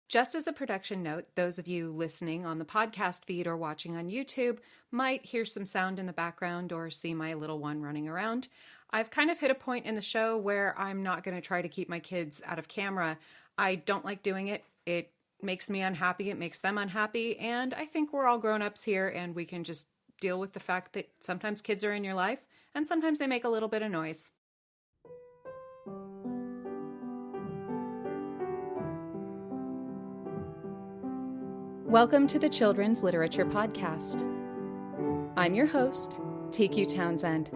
Just as a production note, those of you listening on the podcast feed or watching on YouTube might hear some sound in the background or see my little one running around. I've kind of hit a point in the show where I'm not going to try to keep my kids out of camera. I don't like doing it. It makes me unhappy. It makes them unhappy. And I think we're all grown-ups here and we can just deal with the fact that sometimes kids are in your life and sometimes they make a little bit of noise. Welcome to the Children's Literature Podcast. I'm your host, TQ Townsend.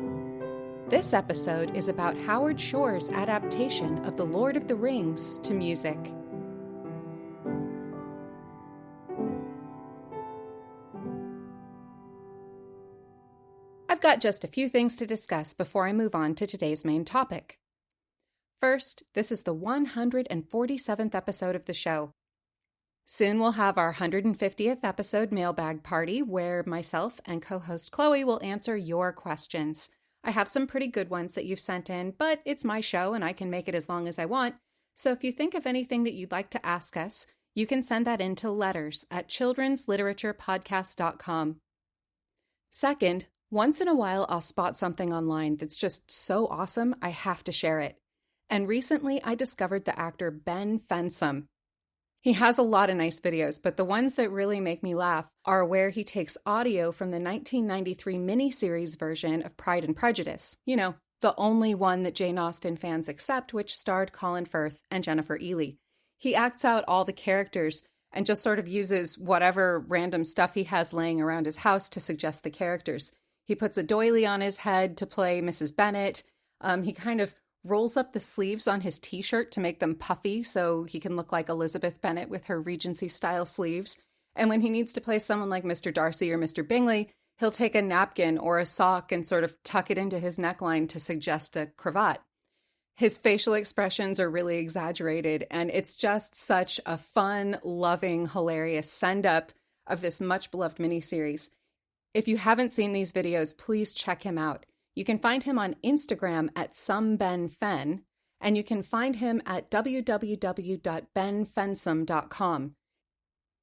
This episode is about Howard Shore's adaptation of The Lord of the Rings to music. I've got just a few things to discuss before I move on to today's main topic. First, this is the 147th episode of the show. Soon we'll have our 150th episode mailbag party where myself and co-host Chloe will answer your questions. I have some pretty good ones that you've sent in, but it's my show and I can make it as long as I want. So if you think of anything that you'd like to ask us, you can send that in to letters at childrensliteraturepodcast.com. Second, once in a while I'll spot something online that's just so awesome I have to share it. And recently I discovered the actor Ben Fensum. He has a lot of nice videos, but the ones that really make me laugh are where he takes audio from the 1993 miniseries version of Pride and Prejudice. You know, the only one that Jane Austen fans accept, which starred Colin Firth and Jennifer Ely. He acts out all the characters and just sort of uses whatever random stuff he has laying around his house to suggest the characters. He puts a doily on his head to play Mrs. Bennet. He kind of rolls up the sleeves on his t-shirt to make them puffy so he can look like Elizabeth Bennet with her Regency-style sleeves. And when he needs to play someone like Mr. Darcy or Mr. Bingley, he'll take a napkin or a sock and sort of tuck it into his neckline to suggest a cravat. His facial expressions are really exaggerated, and it's just such a fun, loving, hilarious send-up of this much-beloved miniseries. If you haven't seen these videos, please check him out. You can find him on Instagram at somebenfen, and you can find him at www.benfensum.com.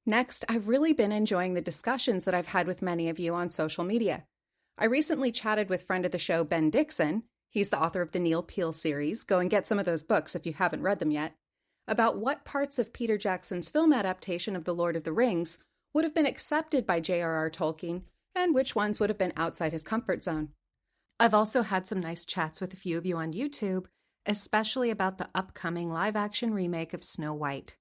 Next, I've really been enjoying the discussions that I've had with many of you on social media. I recently chatted with friend of the show, Ben Dixon. He's the author of the Neil Peel series. Go and get some of those books if you haven't read them yet. About what parts of Peter Jackson's film adaptation of The Lord of the Rings would have been accepted by J.R.R. Tolkien, and which ones would have been outside his comfort zone. I've also had some nice chats with a few of you on YouTube, especially about the upcoming live-action remake of Snow White.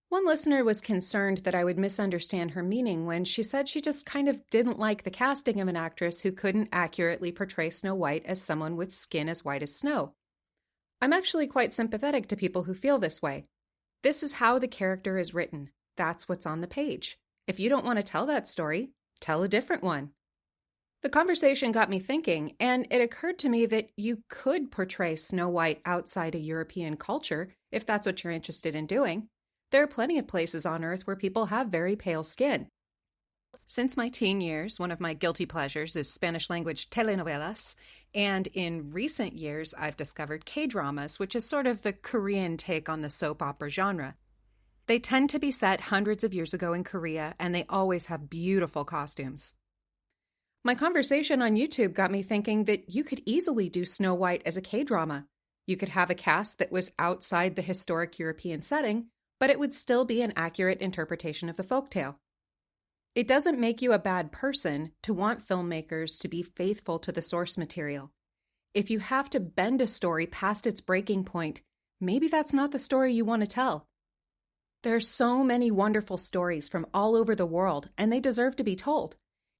One listener was concerned that I would misunderstand her meaning when she said she just kind of didn't like the casting of an actress who couldn't accurately portray Snow White as someone with skin as white as snow. I'm actually quite sympathetic to people who feel this way. This is how the character is written. That's what's on the page. If you don't want to tell that story, tell a different one. The conversation got me thinking, and it occurred to me that you could portray Snow White outside a European culture if that's what you're interested in doing. There are plenty of places on Earth where people have very pale skin. Since my teen years, one of my guilty pleasures is Spanish-language telenovelas, and in recent years I've discovered K-dramas, which is sort of the Korean take on the soap opera genre. They tend to be set hundreds of years ago in Korea, and they always have beautiful costumes. My conversation on YouTube got me thinking that you could easily do Snow White as a K-drama. You could have a cast that was outside the historic European setting, but it would still be an accurate interpretation of the folktale. It doesn't make you a bad person to want filmmakers to be faithful to the source material. If you have to bend a story past its breaking point, maybe that's not the story you want to tell. There are so many wonderful stories from all over the world, and they deserve to be told.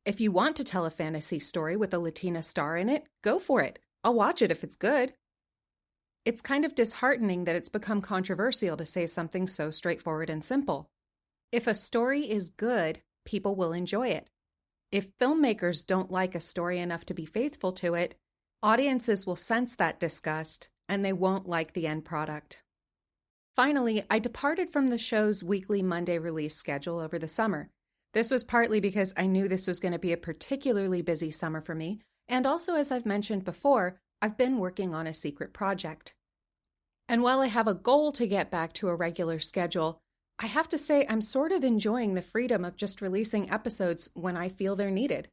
If you want to tell a fantasy story with a Latina star in it, go for it. I'll watch it if it's good. It's kind of disheartening that it's become controversial to say something so straightforward and simple. If a story is good, people will enjoy it. If filmmakers don't like a story enough to be faithful to it, audiences will sense that disgust and they won't like the end product. Finally, I departed from the show's weekly Monday release schedule over the summer. This was partly because I knew this was going to be a particularly busy summer for me, and also, as I've mentioned before, I've been working on a secret project. And while I have a goal to get back to a regular schedule, I have to say, I'm sort of enjoying the freedom of just releasing episodes when I feel they're needed.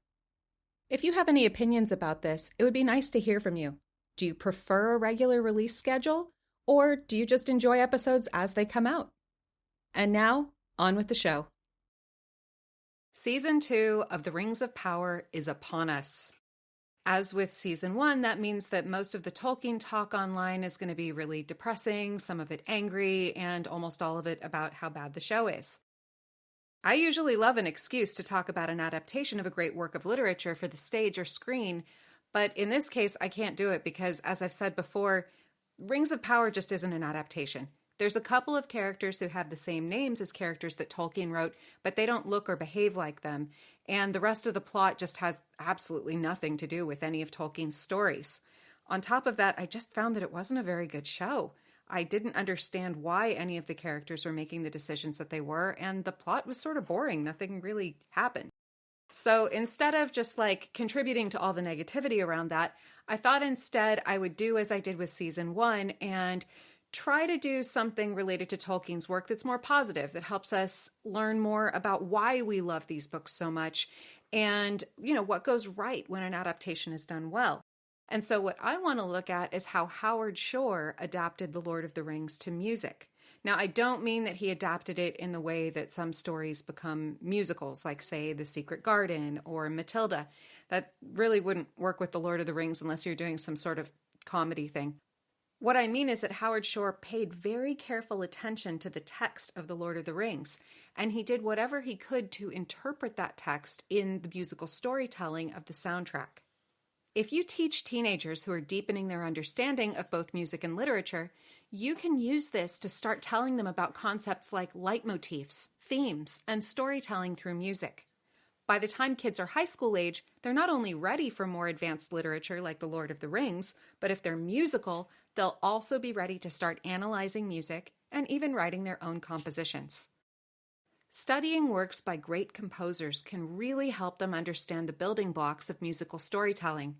If you have any opinions about this, it would be nice to hear from you. Do you prefer a regular release schedule, or do you just enjoy episodes as they come out? And now, on with the show. Season 2 of The Rings of Power is upon us. As with Season 1, that means that most of the Tolkien talk online is going to be really depressing, some of it angry, and almost all of it about how bad the show is. I usually love an excuse to talk about an adaptation of a great work of literature for the stage or screen, but in this case, I can't do it because, as I've said before, Rings of Power just isn't an adaptation. There's a couple of characters who have the same names as characters that Tolkien wrote, but they don't look or behave like them, and the rest of the plot just has absolutely nothing to do with any of Tolkien's stories. On top of that, I just found that it wasn't a very good show. I didn't understand why any of the characters were making the decisions that they were, and the plot was sort of boring. Nothing really happened. So instead of just contributing to all the negativity around that, I thought instead I would do as I did with Season 1 and try to do something related to Tolkien's work that's more positive, that helps us learn more about why we love these books so much and, what goes right when an adaptation is done well. And so what I want to look at is how Howard Shore adapted The Lord of the Rings to music. Now, I don't mean that he adapted it in the way that some stories become musicals, like, say, The Secret Garden or Matilda. That really wouldn't work with The Lord of the Rings unless you're doing some sort of comedy thing. What I mean is that Howard Shore paid very careful attention to the text of The Lord of the Rings, and he did whatever he could to interpret that text in the musical storytelling of the soundtrack. If you teach teenagers who are deepening their understanding of both music and literature, you can use this to start telling them about concepts like leitmotifs, themes, and storytelling through music. By the time kids are high school age, they're not only ready for more advanced literature like The Lord of the Rings, but if they're musical, they'll also be ready to start analyzing music and even writing their own compositions. Studying works by great composers can really help them understand the building blocks of musical storytelling.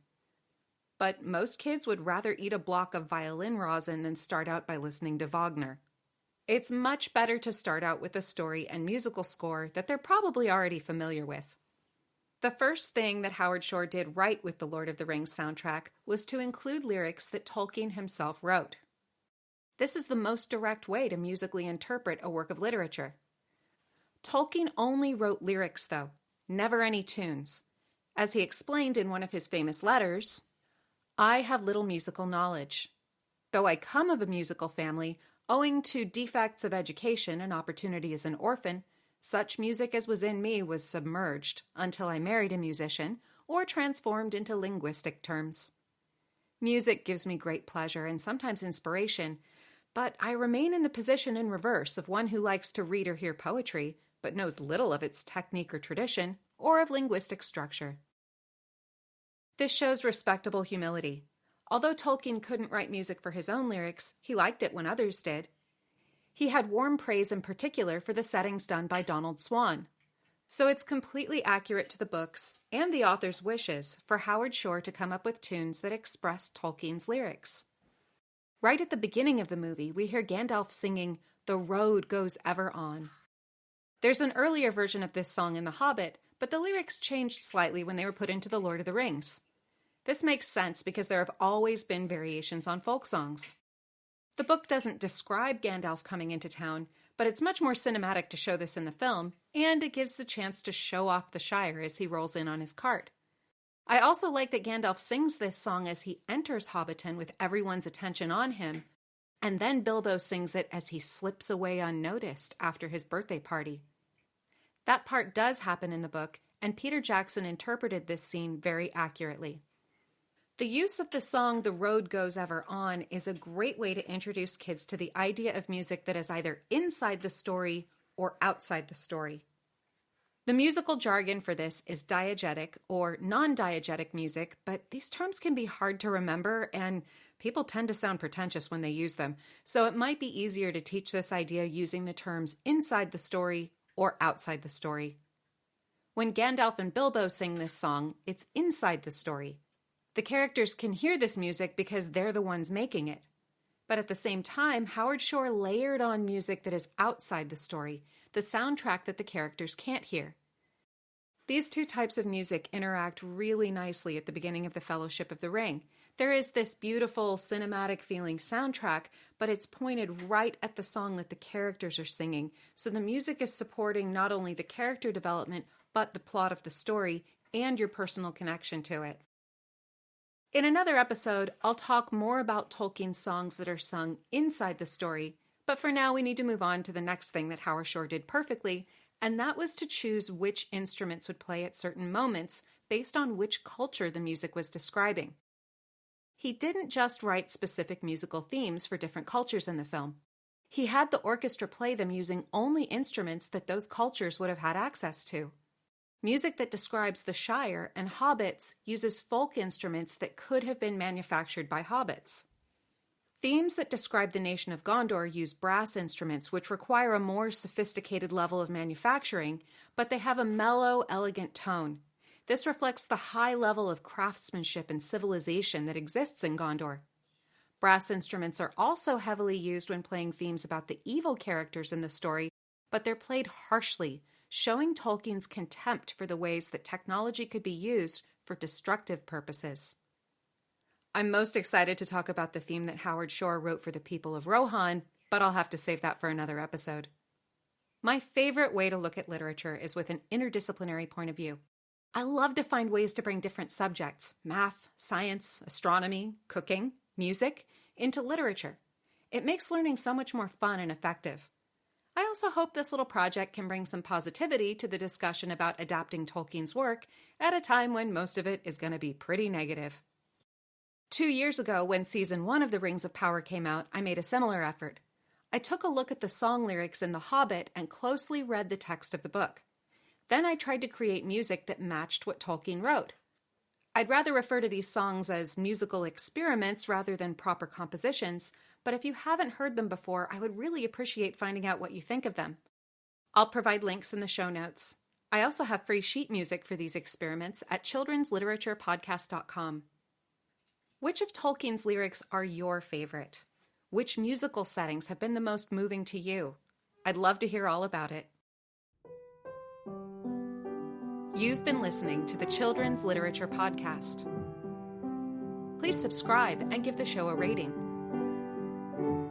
But most kids would rather eat a block of violin rosin than start out by listening to Wagner. It's much better to start out with a story and musical score that they're probably already familiar with. The first thing that Howard Shore did right with the Lord of the Rings soundtrack was to include lyrics that Tolkien himself wrote. This is the most direct way to musically interpret a work of literature. Tolkien only wrote lyrics, though, never any tunes. As he explained in one of his famous letters, "I have little musical knowledge. Though I come of a musical family, owing to defects of education and opportunity as an orphan, such music as was in me was submerged until I married a musician or transformed into linguistic terms. Music gives me great pleasure and sometimes inspiration, but I remain in the position in reverse of one who likes to read or hear poetry, but knows little of its technique or tradition, or of linguistic structure." This shows respectable humility. Although Tolkien couldn't write music for his own lyrics, he liked it when others did. He had warm praise in particular for the settings done by Donald Swann. So it's completely accurate to the books and the author's wishes for Howard Shore to come up with tunes that express Tolkien's lyrics. Right at the beginning of the movie, we hear Gandalf singing, "The road goes ever on." There's an earlier version of this song in The Hobbit, but the lyrics changed slightly when they were put into The Lord of the Rings. This makes sense because there have always been variations on folk songs. The book doesn't describe Gandalf coming into town, but it's much more cinematic to show this in the film, and it gives the chance to show off the Shire as he rolls in on his cart. I also like that Gandalf sings this song as he enters Hobbiton with everyone's attention on him, and then Bilbo sings it as he slips away unnoticed after his birthday party. That part does happen in the book, and Peter Jackson interpreted this scene very accurately. The use of the song "The Road Goes Ever On" is a great way to introduce kids to the idea of music that is either inside the story or outside the story. The musical jargon for this is diegetic or non-diegetic music, but these terms can be hard to remember and people tend to sound pretentious when they use them, so it might be easier to teach this idea using the terms inside the story or outside the story. When Gandalf and Bilbo sing this song, it's inside the story. The characters can hear this music because they're the ones making it. But at the same time, Howard Shore layered on music that is outside the story, the soundtrack that the characters can't hear. These two types of music interact really nicely at the beginning of the Fellowship of the Ring. There is this beautiful cinematic feeling soundtrack, but it's pointed right at the song that the characters are singing, so the music is supporting not only the character development, but the plot of the story and your personal connection to it. In another episode, I'll talk more about Tolkien's songs that are sung inside the story, but for now we need to move on to the next thing that Howard Shore did perfectly, and that was to choose which instruments would play at certain moments based on which culture the music was describing. He didn't just write specific musical themes for different cultures in the film. He had the orchestra play them using only instruments that those cultures would have had access to. Music that describes the Shire and hobbits uses folk instruments that could have been manufactured by hobbits. Themes that describe the nation of Gondor use brass instruments, which require a more sophisticated level of manufacturing, but they have a mellow, elegant tone. This reflects the high level of craftsmanship and civilization that exists in Gondor. Brass instruments are also heavily used when playing themes about the evil characters in the story, but they're played harshly, showing Tolkien's contempt for the ways that technology could be used for destructive purposes. I'm most excited to talk about the theme that Howard Shore wrote for the people of Rohan, but I'll have to save that for another episode. My favorite way to look at literature is with an interdisciplinary point of view. I love to find ways to bring different subjects, math, science, astronomy, cooking, music, into literature. It makes learning so much more fun and effective. I also hope this little project can bring some positivity to the discussion about adapting Tolkien's work at a time when most of it is going to be pretty negative. 2 years ago, when Season 1 of The Rings of Power came out, I made a similar effort. I took a look at the song lyrics in The Hobbit and closely read the text of the book. Then I tried to create music that matched what Tolkien wrote. I'd rather refer to these songs as musical experiments rather than proper compositions, but if you haven't heard them before, I would really appreciate finding out what you think of them. I'll provide links in the show notes. I also have free sheet music for these experiments at children'sliteraturepodcast.com. Which of Tolkien's lyrics are your favorite? Which musical settings have been the most moving to you? I'd love to hear all about it. You've been listening to the Children's Literature Podcast. Please subscribe and give the show a rating.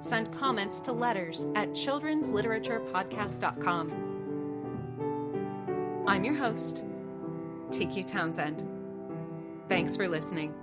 Send comments to letters at children'sliteraturepodcast.com. I'm your host, TQ Townsend. Thanks for listening.